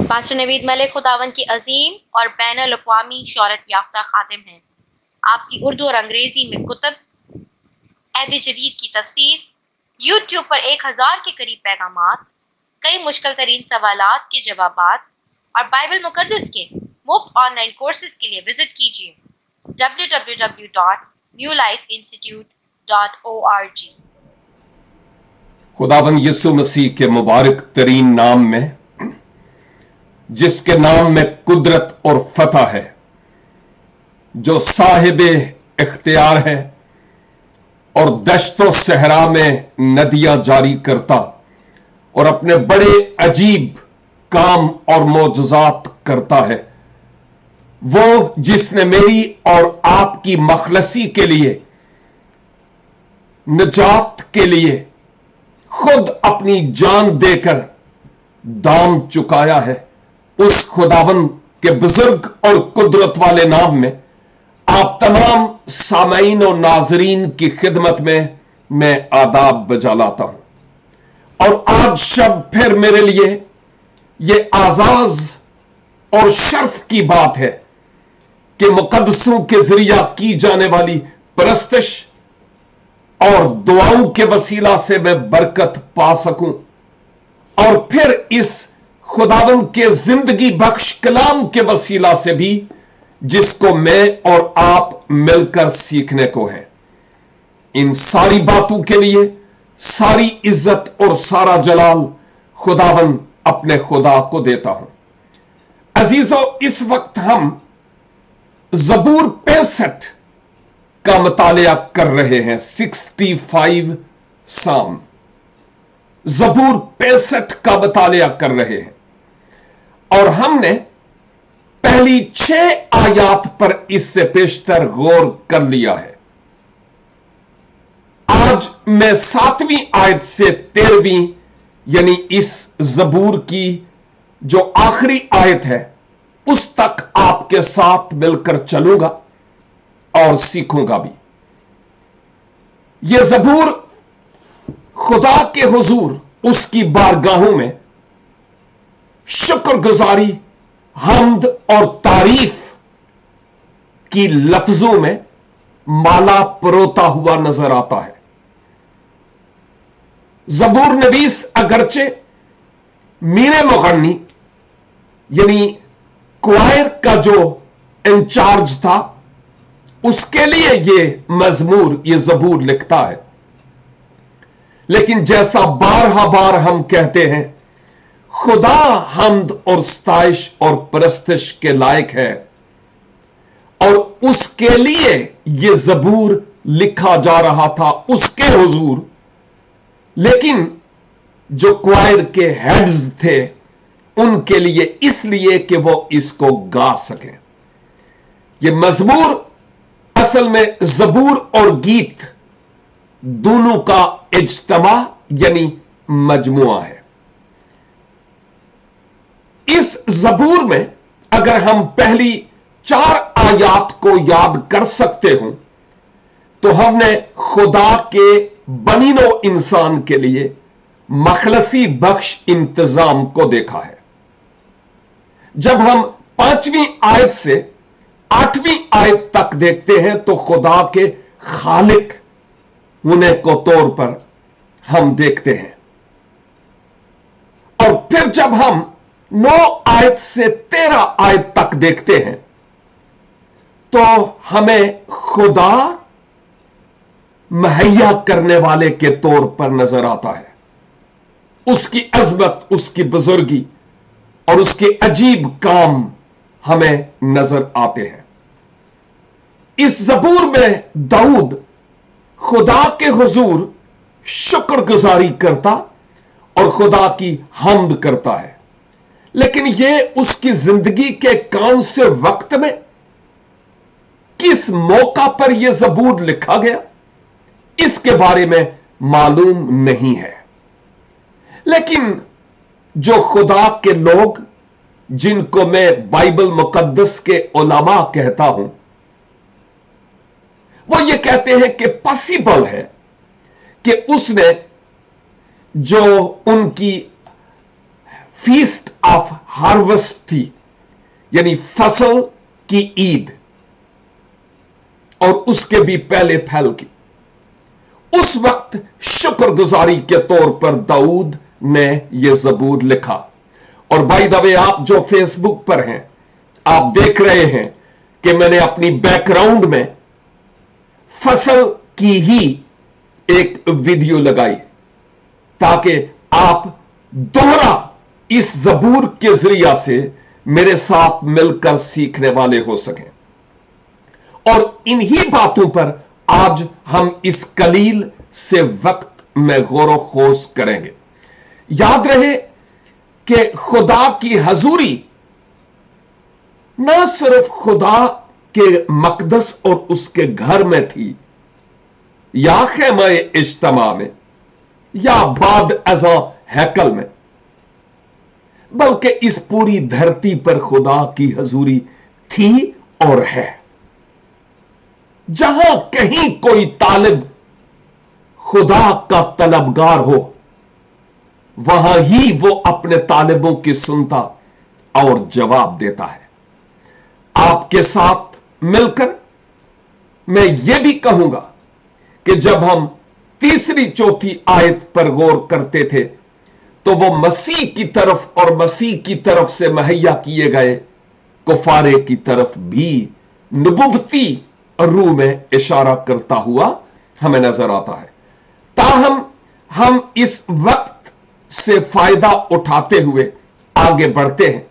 Pastor نوید ملک خداوند کی عظیم اور بین الاقوامی شہرت یافتہ خادم ہیں۔ آپ کی اردو اور انگریزی میں کتب، عہد جدید کی تفسیر، یوٹیوب پر 1000 کے قریب پیغامات، کئی مشکل ترین سوالات کے جوابات اور بائبل مقدس کے مفت آن لائن کورسز کے لیے وزٹ کیجیے www.newlifeinstitute.org۔ خداوند یسوع مسیح کے مبارک ترین نام میں، جس کے نام میں قدرت اور فتح ہے، جو صاحب اختیار ہے اور دشت و صحرا میں ندیاں جاری کرتا اور اپنے بڑے عجیب کام اور معجزات کرتا ہے، وہ جس نے میری اور آپ کی مخلصی کے لیے، نجات کے لیے خود اپنی جان دے کر دام چکایا ہے، اس خداوند کے بزرگ اور قدرت والے نام میں آپ تمام سامعین و ناظرین کی خدمت میں آداب بجا لاتا ہوں۔ اور آج شب پھر میرے لیے یہ اعزاز اور شرف کی بات ہے کہ مقدسوں کے ذریعہ کی جانے والی پرستش اور دعاؤں کے وسیلہ سے میں برکت پا سکوں، اور پھر اس خداوند کے زندگی بخش کلام کے وسیلہ سے بھی، جس کو میں اور آپ مل کر سیکھنے کو ہے۔ ان ساری باتوں کے لیے ساری عزت اور سارا جلال خداوند اپنے خدا کو دیتا ہوں۔ عزیزو، اس وقت ہم زبور 65 کا مطالعہ کر رہے ہیں، 65 سام، زبور 65 کا مطالعہ کر رہے ہیں، اور ہم نے پہلی 6 آیات پر اس سے پیشتر غور کر لیا ہے۔ آج میں 7ویں آیت سے 13ویں، یعنی اس زبور کی جو آخری آیت ہے، اس تک آپ کے ساتھ مل کر چلوں گا اور سیکھوں گا بھی۔ یہ زبور خدا کے حضور، اس کی بارگاہوں میں شکر گزاری، حمد اور تعریف کی لفظوں میں مالا پروتا ہوا نظر آتا ہے۔ زبور نویس اگرچہ میر مغنی یعنی کوائر کا جو انچارج تھا، اس کے لیے یہ مزمور، یہ زبور لکھتا ہے، لیکن جیسا بارہا بار ہم کہتے ہیں، خدا حمد اور ستائش اور پرستش کے لائق ہے، اور اس کے لیے یہ زبور لکھا جا رہا تھا اس کے حضور۔ لیکن جو کوائر کے ہیڈز تھے، ان کے لیے اس لیے کہ وہ اس کو گا سکیں۔ یہ مزمور اصل میں زبور اور گیت دونوں کا اجتماع یعنی مجموعہ ہے۔ اس زبور میں اگر ہم پہلی 4 آیات کو یاد کر سکتے ہوں تو ہم نے خدا کے بنی نوع انسان کے لیے مخلصی بخش انتظام کو دیکھا ہے۔ جب ہم 5ویں آیت سے 8ویں آیت تک دیکھتے ہیں تو خدا کے خالق ہونے کو طور پر ہم دیکھتے ہیں، اور پھر جب ہم 9 آیت سے 13 آیت تک دیکھتے ہیں تو ہمیں خدا مہیا کرنے والے کے طور پر نظر آتا ہے۔ اس کی عظمت، اس کی بزرگی اور اس کے عجیب کام ہمیں نظر آتے ہیں۔ اس زبور میں داؤد خدا کے حضور شکر گزاری کرتا اور خدا کی حمد کرتا ہے، لیکن یہ اس کی زندگی کے کون سے وقت میں، کس موقع پر یہ زبور لکھا گیا، اس کے بارے میں معلوم نہیں ہے۔ لیکن جو خدا کے لوگ، جن کو میں بائبل مقدس کے علماء کہتا ہوں، وہ یہ کہتے ہیں کہ پاسبل ہے کہ اس نے جو ان کی फीस्ट ऑफ हार्वेस्ट थी, यानी फसल की ईद, और उसके भी पहले फल की। उस वक्त शुक्रगुजारी के तौर पर दाऊद ने यह जबूर लिखा। और बाय द वे, आप जो फेसबुक पर हैं, आप देख रहे हैं कि मैंने अपनी बैकग्राउंड में फसल की ही एक वीडियो लगाई, ताकि आप दोहरा इस जबूर के जरिया से मेरे साथ मिलकर सीखने वाले हो सकें। और इन्हीं बातों पर आज हम इस कलील से वक्त में गौर खोज करेंगे। याद रहे कि खुदा की हजूरी ना सिर्फ खुदा के मकदस और उसके घर में थी, या खेमा इज्तिमा में, या बाद अज़ा हैकल में, बल्कि इस पूरी धरती पर खुदा की हजूरी थी और है। जहां कहीं कोई तालिब खुदा का तलबगार हो, वहां ही वो अपने तालिबों की सुनता और जवाब देता है। आपके साथ मिलकर मैं यह भी कहूंगा कि जब हम तीसरी चौथी आयत पर गौर करते थे, तो वो मसीह की तरफ और मसीह की तरफ से मुहैया किए गए कुफारे की तरफ भी नबुवती रूह में इशारा करता हुआ हमें नजर आता है। ताहम हम इस वक्त से फायदा उठाते हुए आगे बढ़ते हैं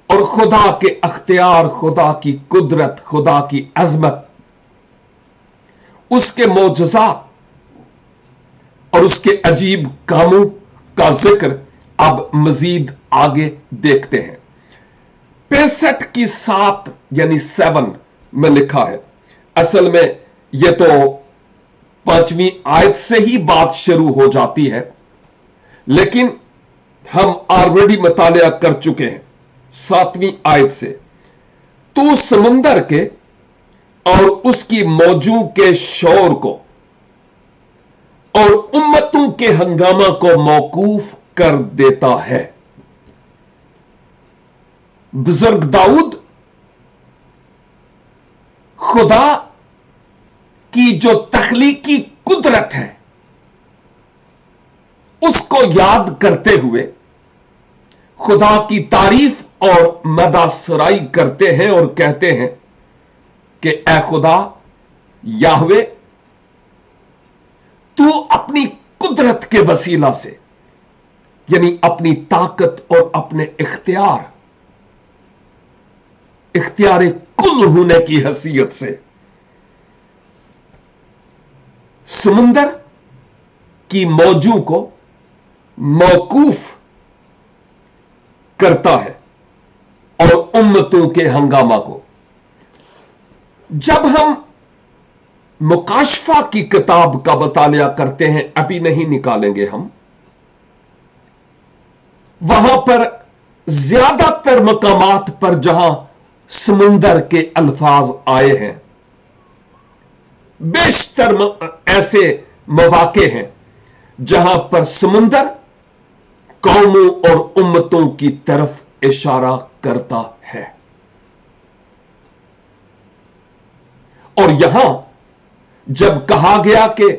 और खुदा के अख्तियार, खुदा की कुदरत, खुदा की अजमत, उसके मोजज़ात और उसके अजीब कामों का जिक्र अब मजीद आगे देखते हैं। 65 की 7 यानी 7 में लिखा है। असल में यह तो 5वीं आयत से ही बात शुरू हो जाती है, लेकिन हम ऑलरेडी मुतालिया कर चुके हैं 7वीं आयत से। तू समुंदर के और उसकी मौजों के शोर को और उम्मतों के हंगामा को मौकूफ कर देता है। बुजुर्ग दाऊद खुदा की जो तख्लीकी कुदरत है उसको याद करते हुए खुदा की तारीफ और मदासराई करते हैं और कहते हैं कि ऐ खुदा याहवे, तू अपनी कुदरत के वसीला से, यानी अपनी ताकत और अपने इख्तियार कुल होने की हैसियत से समुंदर की मौजों को मौकूफ करता है और उम्मतों के हंगामा को। जब हम मुकाशफा की किताब का मुतालिया करते हैं, अभी नहीं निकालेंगे हम, वहां पर ज्यादातर मकामात पर जहां समुंदर के अल्फाज आए हैं, बेशतर ऐसे मौके हैं जहां पर समुंदर कौमों और उम्मतों की तरफ इशारा करता है। और यहां जब कहा गया कि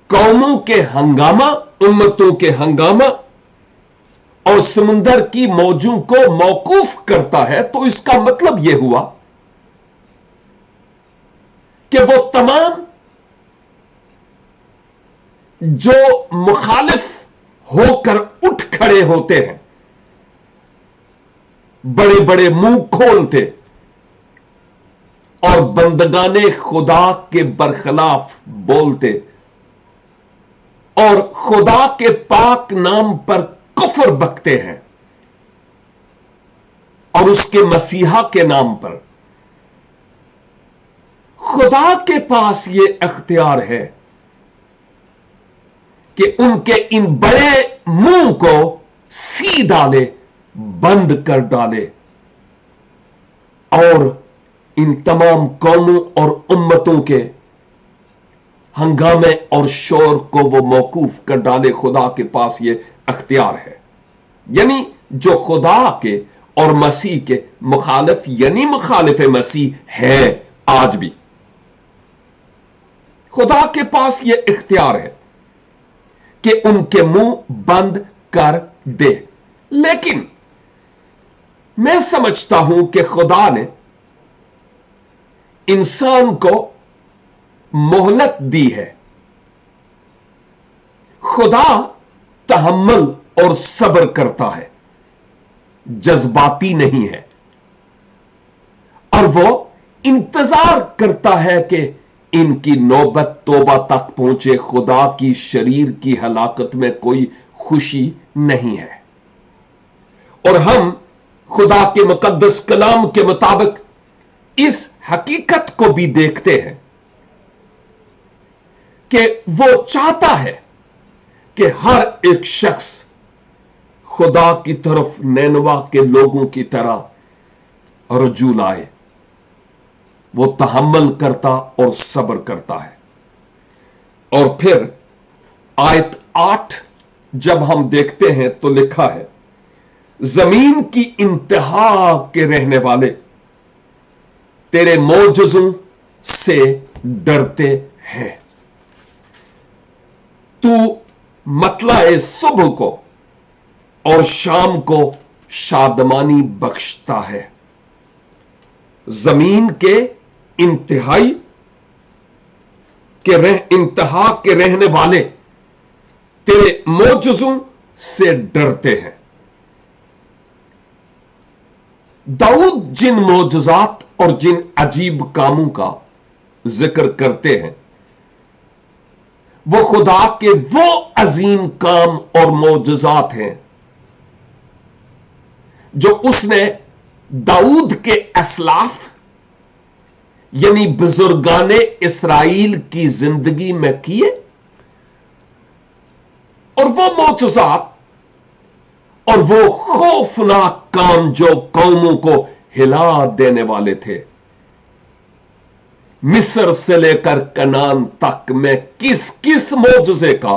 कौमों के हंगामा, उम्मतों के हंगामा और समुंदर की मौजों को मौकूफ करता है, तो इसका मतलब यह हुआ कि वो तमाम जो मुखालिफ होकर उठ खड़े होते हैं, बड़े बड़े मुंह खोलते और बंदगाने खुदा के बरखिलाफ बोलते और खुदा के पाक नाम पर कुफ्र बकते हैं और उसके मसीहा के नाम पर, खुदा के पास यह अख्तियार है कि उनके इन बड़े मुंह को सी डाले, बंद कर डाले और इन तमाम कौमों और उम्मतों के हंगामे और शोर को वो मौकूफ कर डाले। खुदा के पास ये अख्तियार है। यानी जो खुदा के और मसीह के मुखालिफ यानी मुखालिफ मसीह है। आज भी खुदा के पास यह इख्तियार है कि उनके मुंह बंद कर दे, लेकिन मैं समझता हूं कि खुदा ने इंसान को मोहलत दी है। खुदा तहम्मुल और सब्र करता है, जज्बाती नहीं है, और वो इंतजार करता है कि इनकी नौबत तौबा तक पहुंचे। खुदा की शरीर की हलाकत में कोई खुशी नहीं है। और हम खुदा के मुकद्दस कलाम के मुताबिक इस हकीकत को भी देखते हैं कि वो चाहता है कि हर एक शख्स खुदा की तरफ नैनवा के लोगों की तरह रुजू लाए। वो तहम्मुल करता और सब्र करता है। और फिर आयत 8 जब हम देखते हैं तो लिखा है, जमीन की इंतहा के रहने वाले तेरे मोजज़ों से डरते हैं। तू मतलाए सुबह को और शाम को शादमानी बख्शता है। जमीन के इंतहा के रहने वाले तेरे मोजज़ों से डरते हैं। दाऊद जिन मोजज़ात और जिन अजीब कामों का जिक्र करते हैं, वो खुदा के वो अजीम काम और मोजज़ात हैं जो उसने दाऊद के असलाफ यानी बुजुर्गाने इस्राइल की जिंदगी में किए। और वो मोजज़ात और वो खौफनाक काम जो कौमों को हिला देने वाले थे। मिस्र से लेकर कनान तक में किस किस मोजज़े का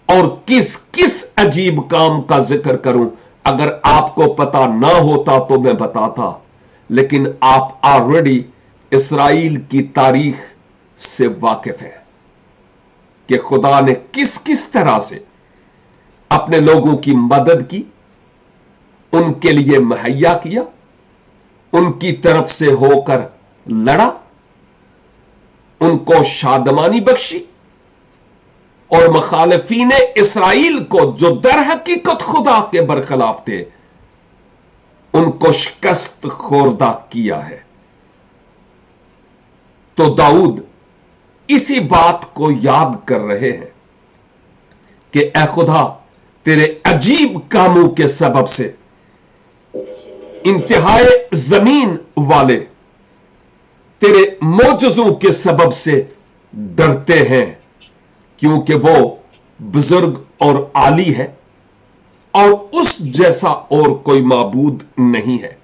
और किस किस अजीब काम का जिक्र करूं। अगर आपको पता ना होता तो मैं बताता, लेकिन आप ऑलरेडी इस्राइल की तारीख से वाकिफ है कि खुदा ने किस किस तरह से अपने लोगों की मदद की, उनके लिए मुहैया किया, उनकी तरफ से होकर लड़ा, उनको शादमानी बख्शी, और मुखालिफीन इस्राइल को जो दर हकीकत खुदा के बरखिलाफ थे, उनको शिकस्त खोरदा किया है। तो दाऊद इसी बात को याद कर रहे हैं कि ऐ खुदा, तेरे अजीब कामों के सबब से इंतहाए जमीन वाले तेरे मोजज़ों के सबब से डरते हैं, क्योंकि वो बुजुर्ग और आली है और उस जैसा और कोई माबूद नहीं है।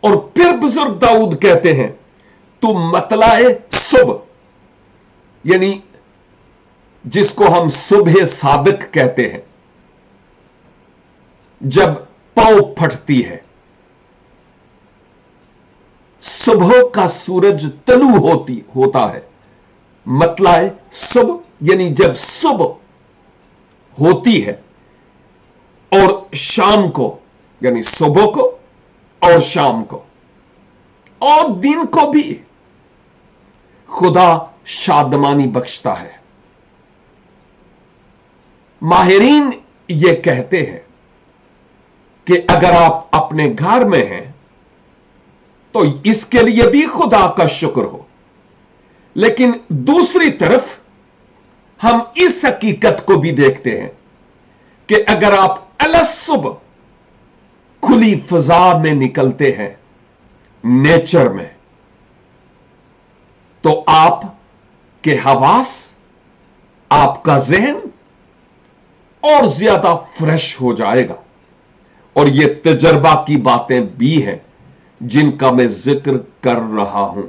और फिर बुजुर्ग दाऊद कहते हैं, तू मतलाए सुबह, यानी जिसको हम सुबह सादिक कहते हैं, जब पांव फटती है, सुबह का सूरज तलू होता है। मतलाए सुबह यानी जब सुबह होती है, और शाम को यानी सुबह को और शाम को और दिन को भी खुदा शादमानी बख्शता है। माहिरीन ये कहते हैं कि अगर आप अपने घर में हैं तो इसके लिए भी खुदा का शुक्र हो, लेकिन दूसरी तरफ हम इस हकीकत को भी देखते हैं कि अगर आप सुबह खुली फिजा में निकलते हैं, नेचर में, तो आप के हवास, आपका जहन और ज्यादा फ्रेश हो जाएगा। और ये तजर्बा की बातें भी हैं जिनका मैं जिक्र कर रहा हूं।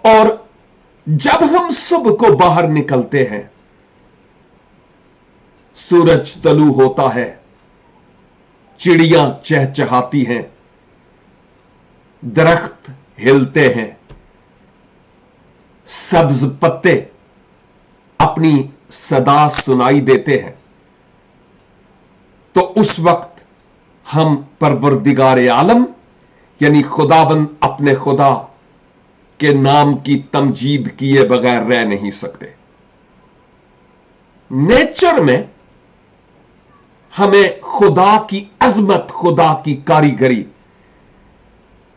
और जब हम सुबह को बाहर निकलते हैं, सूरज तलू होता है, चिड़ियां चहचहाती हैं, दरख्त हिलते हैं, सब्ज पत्ते अपनी सदा सुनाई देते हैं, तो उस वक्त हम परवरदिगार आलम यानी खुदाबंद अपने खुदा के नाम की तमजीद किए बगैर रह नहीं सकते। नेचर में हमें खुदा की अजमत, खुदा की कारीगरी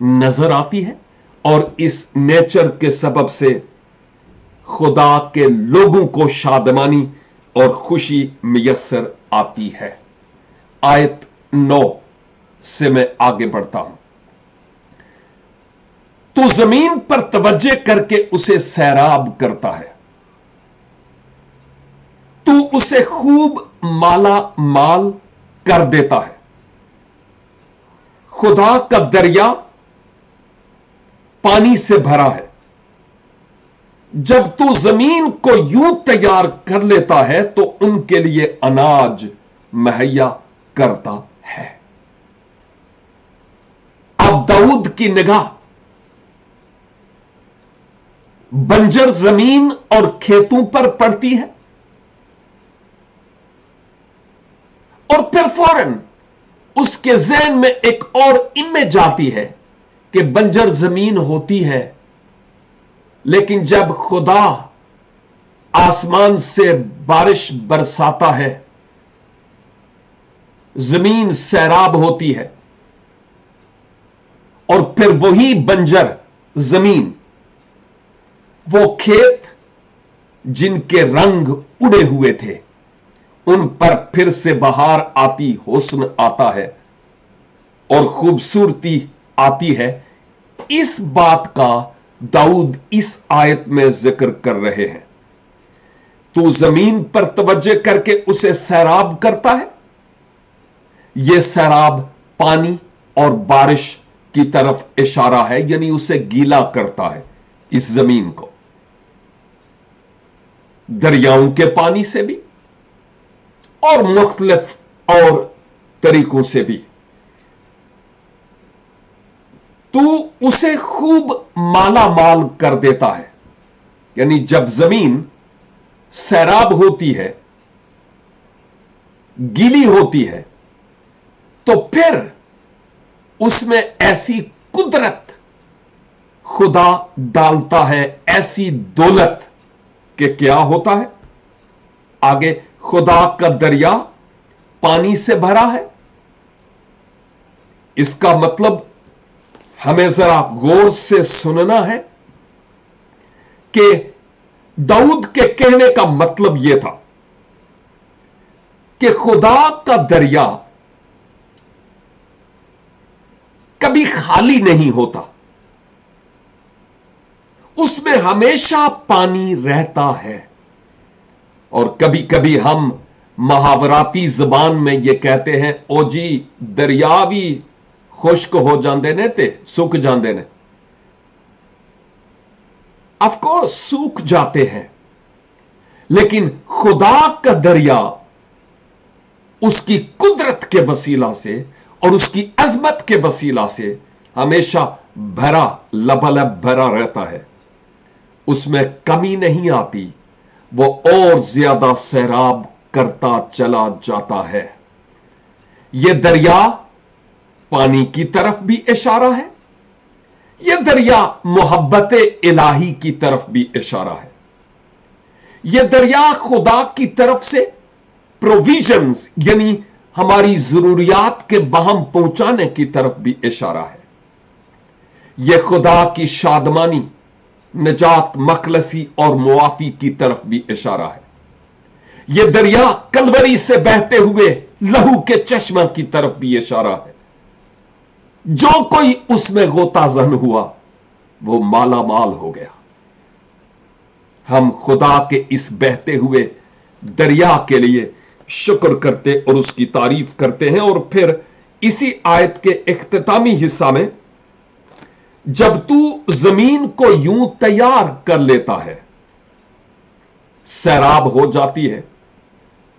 नजर आती है और इस नेचर के सबब से खुदा के लोगों को शादमानी और खुशी मुयस्सर आती है। आयत 9 से मैं आगे बढ़ता हूं। तो जमीन पर तवज्जो करके उसे सैराब करता है, तू उसे खूब माला माल कर देता है। खुदा का दरिया पानी से भरा है। जब तू जमीन को यूं तैयार कर लेता है तो उनके लिए अनाज मुहैया करता है। अब दाऊद की निगाह बंजर जमीन और खेतों पर पड़ती है और फिर फौरन उसके ज़हन में एक और इमेज आती है कि बंजर जमीन होती है, लेकिन जब खुदा आसमान से बारिश बरसाता है, जमीन सैराब होती है और फिर वही बंजर जमीन, वो खेत जिनके रंग उड़े हुए थे, उन पर फिर से बहार आती, हुस्न आता है और खूबसूरती आती है। इस बात का दाऊद इस आयत में जिक्र कर रहे हैं। तू जमीन पर तवज्जो करके उसे सैराब करता है। यह सैराब पानी और बारिश की तरफ इशारा है, यानी उसे गीला करता है इस जमीन को, दरियाओं के पानी से भी और मुख्तलिफ और तरीकों से भी। तू उसे खूब माला माल कर देता है, यानी जब जमीन सैराब होती है, गीली होती है, तो फिर उसमें ऐसी कुदरत खुदा डालता है, ऐसी दौलत कि क्या होता है आगे। खुदा का दरिया पानी से भरा है। इसका मतलब हमें जरा गौर से सुनना है कि दाऊद के कहने का मतलब यह था कि खुदा का दरिया कभी खाली नहीं होता, उसमें हमेशा पानी रहता है। और कभी कभी हम मुहावराती जबान में यह कहते हैं, ओ जी दरिया भी खुश्क हो जाते ने ते सुख जाते ने। ऑफकोर्स सूख जाते हैं, लेकिन खुदा का दरिया उसकी कुदरत के वसीला से और उसकी अजमत के वसीला से हमेशा भरा, लबालब भरा रहता है। उसमें कमी नहीं आती, वो और ज्यादा सैराब करता चला जाता है। यह दरिया पानी की तरफ भी इशारा है, यह दरिया मोहब्बत इलाही की तरफ भी इशारा है। यह दरिया खुदा की तरफ से प्रोविजंस यानी हमारी जरूरियात के बहम पहुंचाने की तरफ भी इशारा है। यह खुदा की शादमानी, निजात, मखलसी और मुआफी की तरफ भी इशारा है। यह दरिया कलवरी से बहते हुए लहू के चश्मा की तरफ भी इशारा है। जो कोई उसमें गोताजन हुआ वो माला माल हो गया। हम खुदा के इस बहते हुए दरिया के लिए शुक्र करते और उसकी तारीफ करते हैं। और फिर इसी आयत के इख्तितामी हिस्सा में, जब तू जमीन को यूं तैयार कर लेता है, सैराब हो जाती है,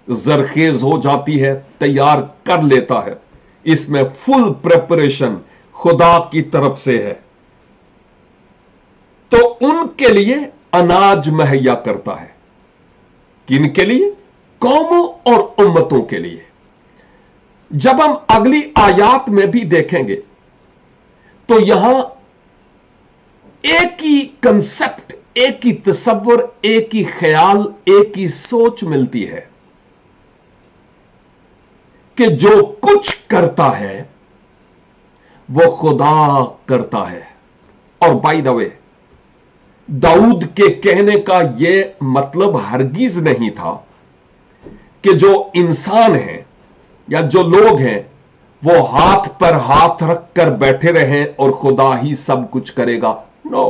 जरखेज हो जाती है, तैयार कर लेता है। इसमें फुल प्रिपरेशन खुदा की तरफ से है। तो उनके लिए अनाज मुहैया करता है। किन के लिए? कौमों और उम्मतों के लिए। जब हम अगली आयात में भी देखेंगे तो यहां एक ही कंसेप्ट, एक ही तसव्वुर, एक ही ख्याल, एक ही सोच मिलती है कि जो कुछ करता है वो खुदा करता है। और बाय द वे, दाऊद के कहने का यह मतलब हरगिज नहीं था कि जो इंसान हैं या जो लोग हैं वो हाथ पर हाथ रख कर बैठे रहें और खुदा ही सब कुछ करेगा। नो,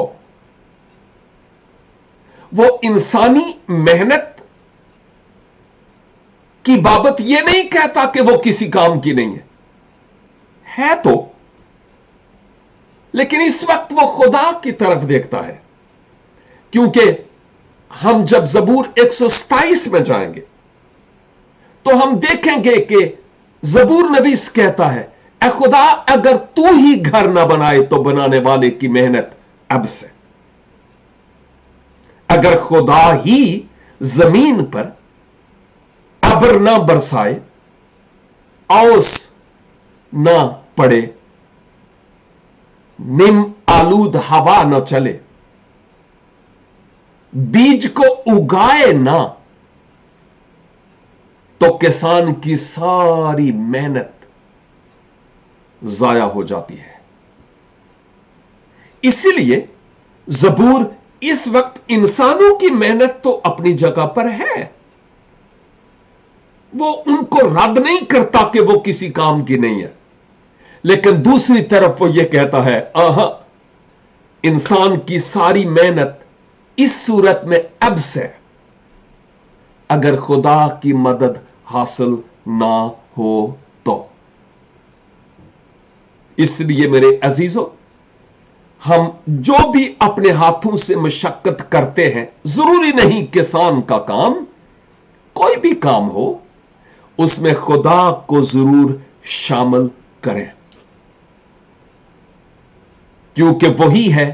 वो इंसानी मेहनत की बाबत यह नहीं कहता कि वो किसी काम की नहीं है तो, लेकिन इस वक्त वो खुदा की तरफ देखता है। क्योंकि हम जब जबूर 127 में जाएंगे तो हम देखेंगे कि जबूर नवीस कहता है, ए खुदा अगर तू ही घर ना बनाए तो बनाने वाले की मेहनत अब से। अगर खुदा ही जमीन पर अबर ना बरसाए, औस ना पड़े, निम आलूद हवा न चले, बीज को उगाए ना, तो किसान की सारी मेहनत जाया हो जाती है। इसीलिए जबूर इस वक्त इंसानों की मेहनत तो अपनी जगह पर है, वो उनको रद्द नहीं करता कि वो किसी काम की नहीं है, लेकिन दूसरी तरफ वो ये कहता है, आहा, इंसान की सारी मेहनत इस सूरत में अब से, अगर खुदा की मदद हासिल ना हो तो। इसलिए मेरे अजीजों, हम जो भी अपने हाथों से मशक्कत करते हैं, जरूरी नहीं किसान का काम, कोई भी काम हो, उसमें खुदा को जरूर शामिल करें, क्योंकि वही है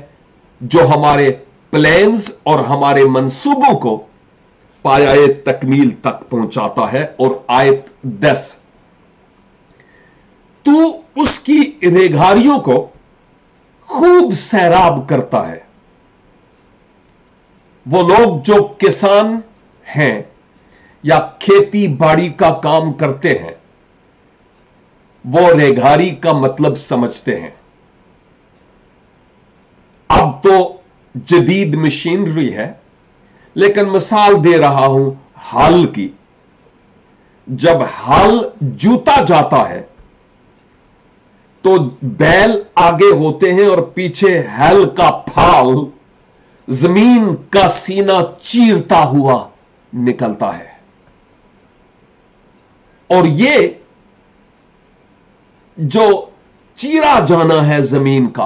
जो हमारे प्लान्स और हमारे मंसूबों को पायाए तकमील तक पहुंचाता है। और आयत 10, तू उसकी रेघारियों को खूब सैराब करता है। वो लोग जो किसान हैं या खेती बाड़ी का काम करते हैं, वो रेघारी का मतलब समझते हैं। अब तो जदीद मशीनरी है, लेकिन मिसाल दे रहा हूं हल की। जब हल जूता जाता है तो बैल आगे होते हैं और पीछे हल का फाल जमीन का सीना चीरता हुआ निकलता है। और ये जो चीरा जाना है जमीन का,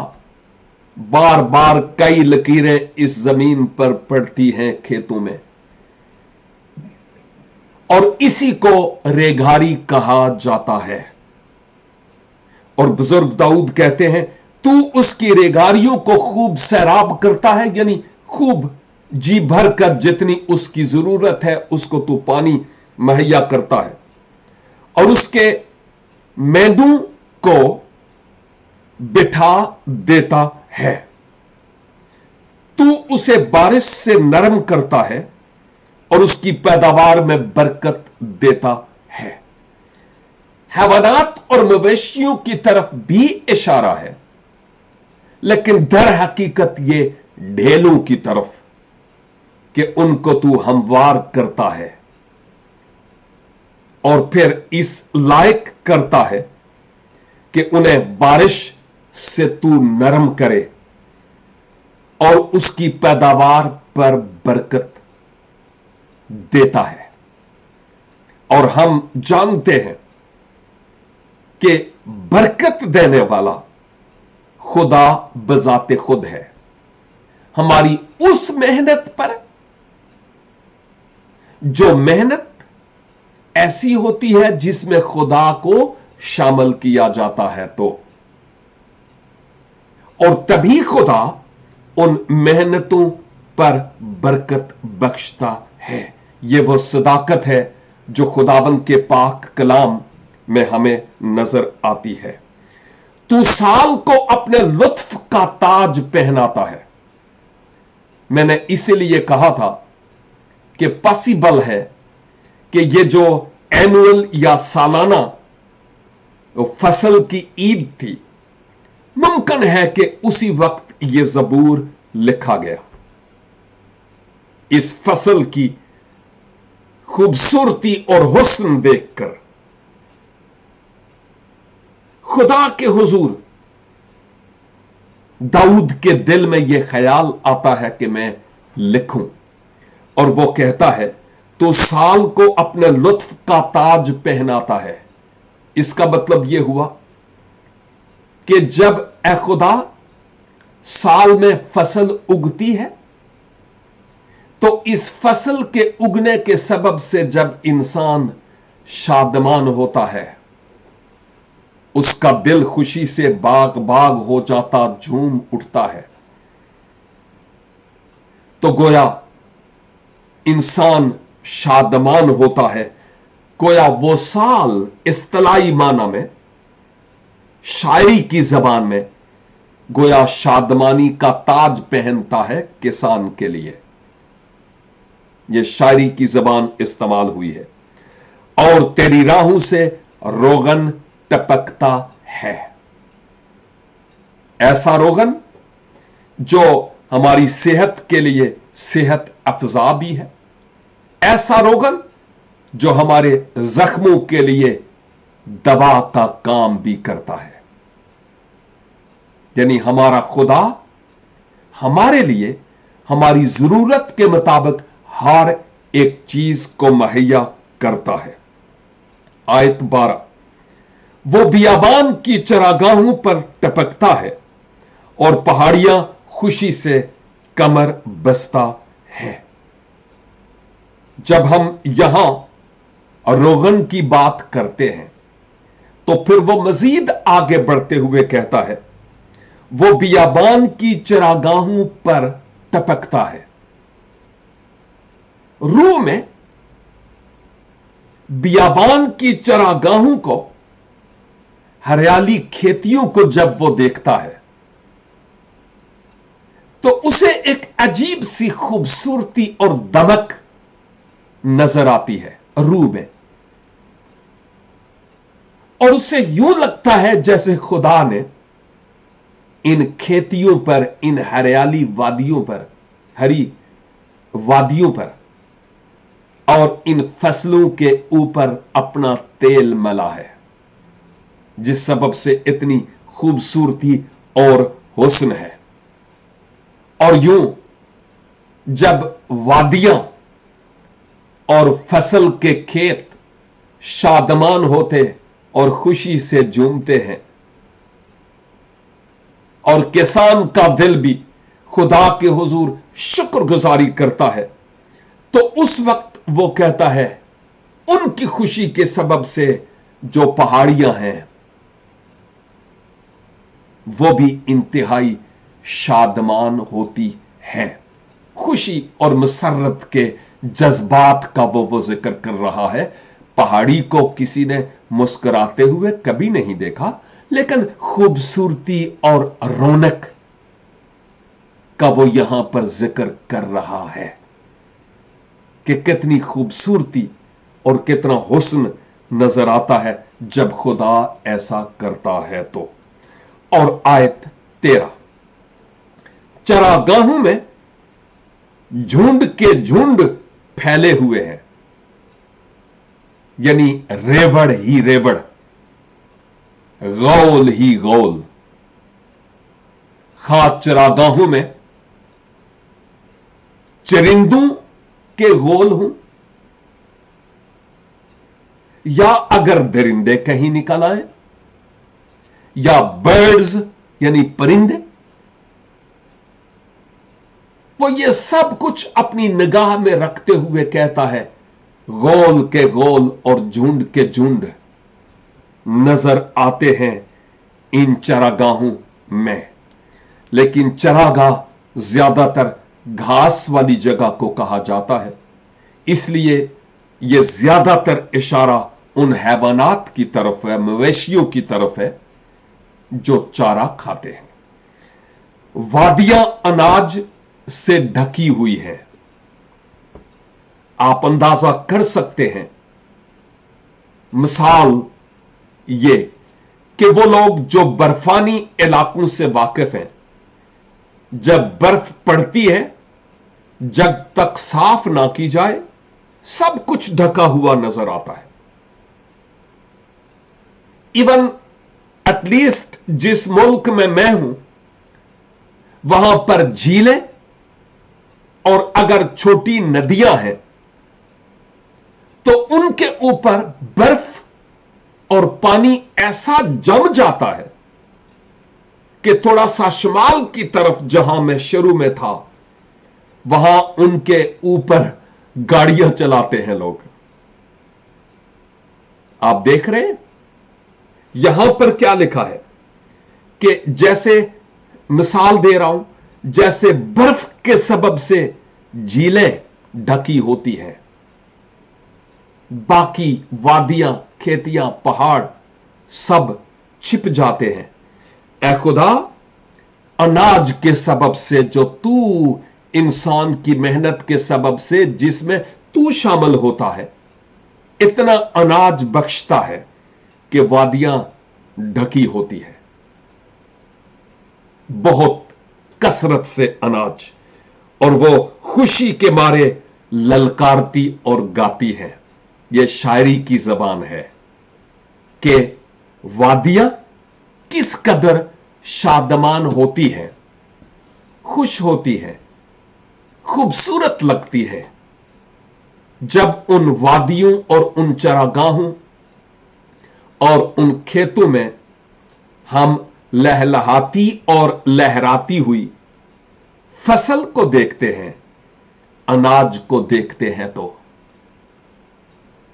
बार बार कई लकीरें इस जमीन पर पड़ती हैं खेतों में, और इसी को रेघारी कहा जाता है। और बुजुर्ग दाऊद कहते हैं, तू उसकी रेघारियों को खूब सैराब करता है, यानी खूब जी भर कर जितनी उसकी जरूरत है उसको तू पानी मुहैया करता है, और उसके मेंढों को बिठा देता है। तू उसे बारिश से नरम करता है और उसकी पैदावार में बरकत देता है। हैवानात और मवेशियों की तरफ भी इशारा है, लेकिन दर हकीकत ये ढेलों की तरफ, कि उनको तू हमवार करता है और फिर इस लायक करता है कि उन्हें बारिश से तू नरम करे और उसकी पैदावार पर बरकत देता है। और हम जानते हैं कि बरकत देने वाला खुदा बजाते खुद है। हमारी उस मेहनत पर जो मेहनत ऐसी होती है जिसमें खुदा को शामिल किया जाता है तो, और तभी खुदा उन मेहनतों पर बरकत बख्शता है। यह वो सदाकत है जो खुदावंद के पाक कलाम में हमें नजर आती है। तू साल को अपने लुत्फ का ताज पहनाता है। मैंने इसीलिए कहा था कि पॉसिबल है कि ये जो एनुअल या सालाना फसल की ईद थी, मुमकिन है कि उसी वक्त ये ज़बूर लिखा गया। इस फसल की खूबसूरती और हुस्न देखकर खुदा के हुजूर दाऊद के दिल में यह ख्याल आता है कि मैं लिखूं, और वो कहता है तो साल को अपने लुत्फ का ताज पहनाता है। इसका मतलब यह हुआ कि जब ए खुदा साल में फसल उगती है, तो इस फसल के उगने के सबब से जब इंसान शादमान होता है, उसका दिल खुशी से बाग बाग हो जाता, झूम उठता है। तो गोया इंसान शादमान होता है, गोया वो साल इस्तिलाही माना में, शायरी की जबान में, गोया शादमानी का ताज पहनता है किसान के लिए। यह शायरी की जबान इस्तेमाल हुई है। और तेरी राहों से रोगन टपकता है, ऐसा रोगन जो हमारी सेहत के लिए सेहत अफजा भी है, ऐसा रोगन जो हमारे जख्मों के लिए दवा का काम भी करता है। यानी हमारा खुदा हमारे लिए हमारी जरूरत के मुताबिक हर एक चीज को मुहैया करता है। आयत 12, वो बियाबान की चरागाहों पर टपकता है और पहाड़ियां खुशी से कमर बसता है। जब हम यहां रोगन की बात करते हैं, तो फिर वो मजीद आगे बढ़ते हुए कहता है वो बियाबान की चरागाहों पर टपकता है। रूह में बियाबान की चरागाहों को, हरियाली खेतियों को जब वो देखता है, तो उसे एक अजीब सी खूबसूरती और दमक नजर आती है रूह में, और उसे यूं लगता है जैसे खुदा ने इन खेतियों पर, इन हरियाली वादियों पर, हरी वादियों पर और इन फसलों के ऊपर अपना तेल मला है, जिस सबब से इतनी खूबसूरती और हुस्न है। और यूं जब वादियां और फसल के खेत शादमान होते और खुशी से झूमते हैं, और किसान का दिल भी खुदा के हुजूर शुक्रगुजारी करता है, तो उस वक्त वो कहता है उनकी खुशी के सबब से जो पहाड़ियां हैं वो भी इंतहाई शादमान होती हैं। खुशी और मसरत के जज्बात का वो जिक्र कर रहा है। पहाड़ी को किसी ने मुस्कुराते हुए कभी नहीं देखा, लेकिन खूबसूरती और रौनक का वो यहां पर जिक्र कर रहा है कि कितनी खूबसूरती और कितना हुस्न नजर आता है जब खुदा ऐसा करता है तो। और आयत 13, चरागाहों में झुंड के झुंड फैले हुए हैं, यानी रेवड़ ही रेवड़, गौल ही गौल। खास चरागाहों में चरिंदों के गोल हों, या अगर दरिंदे कहीं निकल आए, या बर्ड्स यानी परिंदे, वो ये सब कुछ अपनी निगाह में रखते हुए कहता है गोल के गोल और झुंड के झुंड नजर आते हैं इन चरागाहों में, लेकिन चरागाह ज्यादातर घास वाली जगह को कहा जाता है, इसलिए यह ज्यादातर इशारा उन हैवानात की तरफ है, मवेशियों की तरफ है जो चारा खाते हैं। वादियां अनाज से ढकी हुई है। आप अंदाजा कर सकते हैं, मिसाल ये कि वो लोग जो बर्फानी इलाकों से वाकिफ हैं, जब बर्फ पड़ती है, जब तक साफ ना की जाए सब कुछ ढका हुआ नजर आता है। इवन एटलीस्ट जिस मुल्क में मैं हूं, वहां पर झीलें और अगर छोटी नदियां हैं तो उनके ऊपर बर्फ और पानी ऐसा जम जाता है कि थोड़ा सा शिमाल की तरफ जहां मैं शुरू में था, वहां उनके ऊपर गाड़ियां चलाते हैं लोग। आप देख रहे हैं यहां पर क्या लिखा है कि जैसे मिसाल दे रहा हूं, जैसे बर्फ के सबब से झीलें ढकी होती हैं, बाकी वादियां, खेतियां, पहाड़ सब छिप जाते हैं। ऐ खुदा, अनाज के सबब से जो तू इंसान की मेहनत के सबब से जिसमें तू शामिल होता है, इतना अनाज बख्शता है कि वादियां ढकी होती है, बहुत कसरत से अनाज, और वो खुशी के मारे ललकारती और गाती है। यह शायरी की जबान है कि वादियां किस कदर शादमान होती है, खुश होती है, खूबसूरत लगती है जब उन वादियों और उन चरागाहों और उन खेतों में हम लहलहाती और लहराती हुई फसल को देखते हैं, अनाज को देखते हैं। तो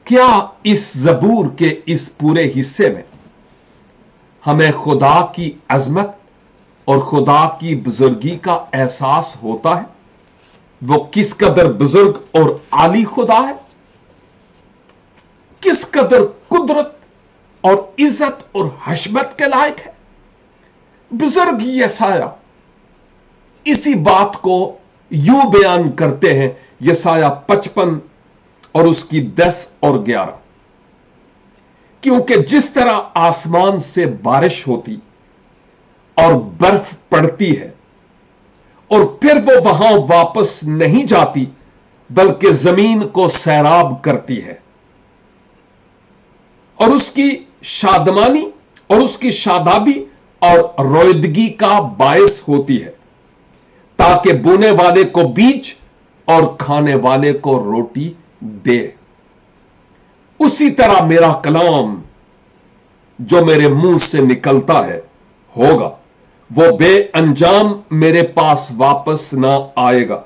क्या इस ज़बूर के इस पूरे हिस्से में हमें खुदा की अजमत और खुदा की बुजुर्गी का एहसास होता है? वो किस कदर बुजुर्ग और आली खुदा है, किस कदर कुदरत और इज्जत और हशमत के लायक है। बुजुर्ग यसाया इसी बात को यूं बयान करते हैं, यसाया 55 और उसकी 10 और 11, क्योंकि जिस तरह आसमान से बारिश होती और बर्फ पड़ती है और फिर वो वहां वापस नहीं जाती बल्कि जमीन को सैराब करती है और उसकी शादमानी और उसकी शादाबी और रोयदगी का बायस होती है, ताकि बोने वाले को बीज और खाने वाले को रोटी दे, उसी तरह मेरा कलाम जो मेरे मुंह से निकलता है होगा, वो बेअंजाम मेरे पास वापस ना आएगा,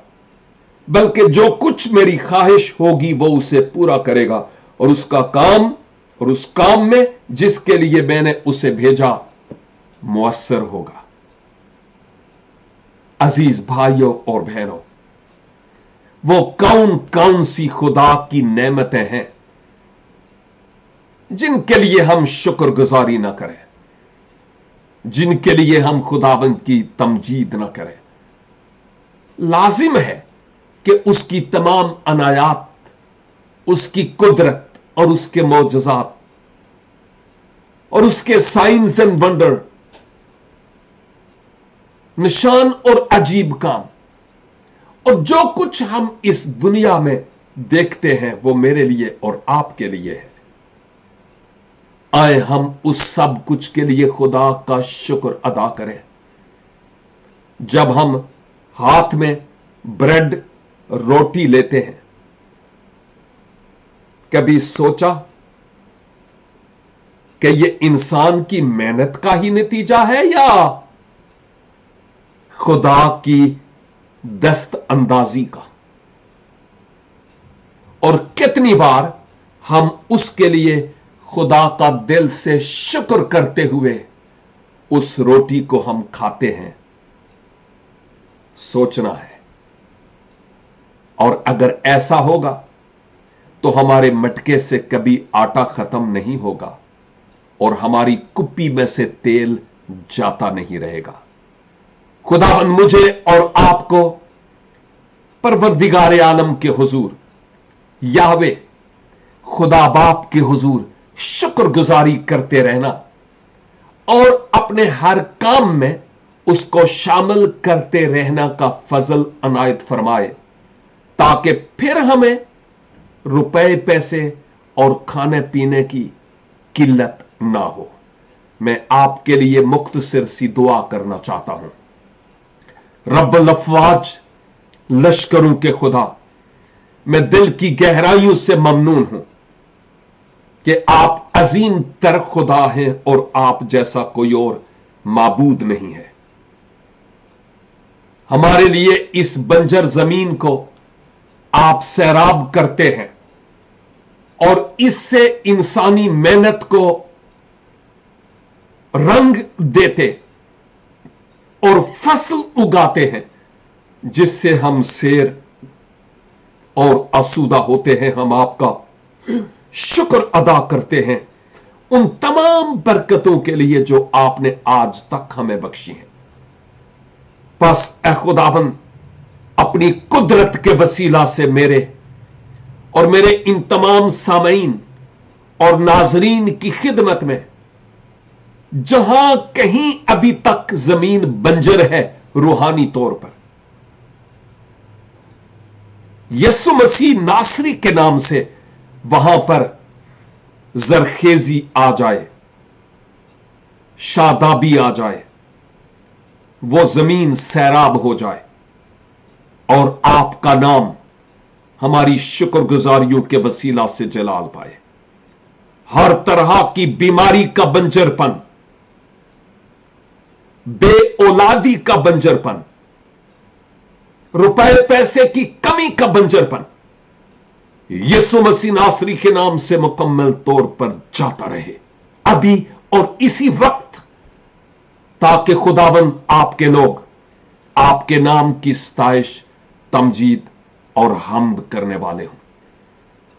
बल्कि जो कुछ मेरी ख्वाहिश होगी वो उसे पूरा करेगा और उसका काम और उस काम में जिसके लिए मैंने उसे भेजा मुअस्सर होगा। अजीज भाइयों और बहनों, वो कौन कौन सी खुदा की नेमतें हैं जिनके लिए हम शुक्रगुजारी ना करें, जिनके लिए हम खुदावंद की तमजीद ना करें। लाजिम है कि उसकी तमाम अनायात, उसकी कुदरत और उसके मौजज़ात और उसके साइंस एंड वंडर, निशान और अजीब काम और जो कुछ हम इस दुनिया में देखते हैं वो मेरे लिए और आपके लिए है। आए हम उस सब कुछ के लिए खुदा का शुक्र अदा करें। जब हम हाथ में ब्रेड रोटी लेते हैं, कभी सोचा कि ये इंसान की मेहनत का ही नतीजा है या खुदा की दस्त अंदाजी का? और कितनी बार हम उसके लिए खुदा का दिल से शुक्र करते हुए उस रोटी को हम खाते हैं, सोचना है। और अगर ऐसा होगा तो हमारे मटके से कभी आटा खत्म नहीं होगा और हमारी कुप्पी में से तेल जाता नहीं रहेगा। खुदावंद मुझे और आपको परवरदिगार आलम के हुजूर, याहवे खुदा बाप के हुजूर शुक्रगुजारी करते रहना और अपने हर काम में उसको शामिल करते रहना का फजल अनायत फरमाए, ताकि फिर हमें रुपए पैसे और खाने पीने की किल्लत ना हो। मैं आपके लिए मुख्तसर सी दुआ करना चाहता हूं। रब्बुल अफ़वाज, लश्करों के खुदा, मैं दिल की गहराइयों से ममनून हूं कि आप अजीम तर खुदा हैं और आप जैसा कोई और माबूद नहीं है। हमारे लिए इस बंजर जमीन को आप सैराब करते हैं और इससे इंसानी मेहनत को रंग देते और फसल उगाते हैं, जिससे हम शेर और आसूदा होते हैं। हम आपका शुक्र अदा करते हैं उन तमाम बरकतों के लिए जो आपने आज तक हमें बख्शी हैं। बस ए खुदावन, अपनी कुदरत के वसीला से मेरे और मेरे इन तमाम सामईन और नाजरीन की खिदमत में जहां कहीं अभी तक जमीन बंजर है रूहानी तौर पर, यसु मसीह नासरी के नाम से वहां पर जरखेजी आ जाए, शादाबी आ जाए, वो जमीन सैराब हो जाए और आपका नाम हमारी शुक्रगुजारियों के वसीला से जलाल पाए। हर तरह की बीमारी का बंजरपन, बे औलादी का बंजरपन, रुपए पैसे की कमी का बंजरपन यीशु मसीह नासरी के नाम से मुकम्मल तौर पर जाता रहे अभी और इसी वक्त, ताकि खुदावन आपके लोग आपके नाम की सताइश, तमजीद और हम्द करने वाले हों।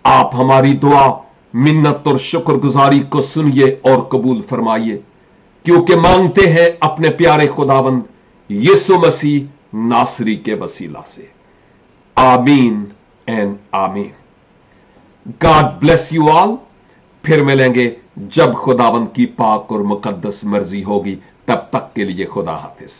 आप हमारी दुआ, मिन्नत और शुक्रगुजारी को सुनिए और कबूल फरमाइए, क्योंकि मांगते हैं अपने प्यारे खुदावंद यीशु मसीह नासरी के वसीला से। आमीन एंड आमीन। God bless you all. फिर मिलेंगे जब खुदावंद की पाक और मुकद्दस मर्जी होगी। तब तक के लिए खुदा हाफिज।